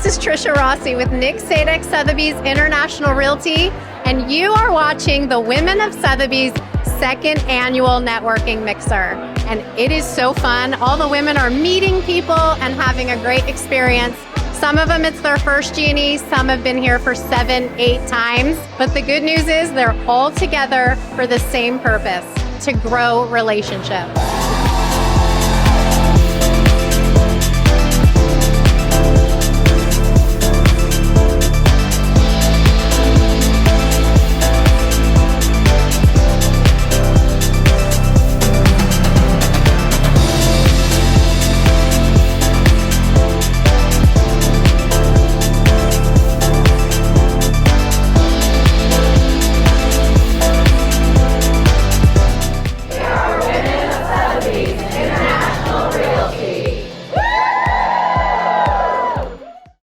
is Tricia Rossi with Nick Sadek, Sotheby's International Realty, and you are watching the Women of Sotheby's second annual networking mixer. And it is so fun. All the women are meeting people and having a great experience. Some of them, it's their first GNE. Some have been here for 7, 8 times. But the good news is they're all together for the same purpose, to grow relationships.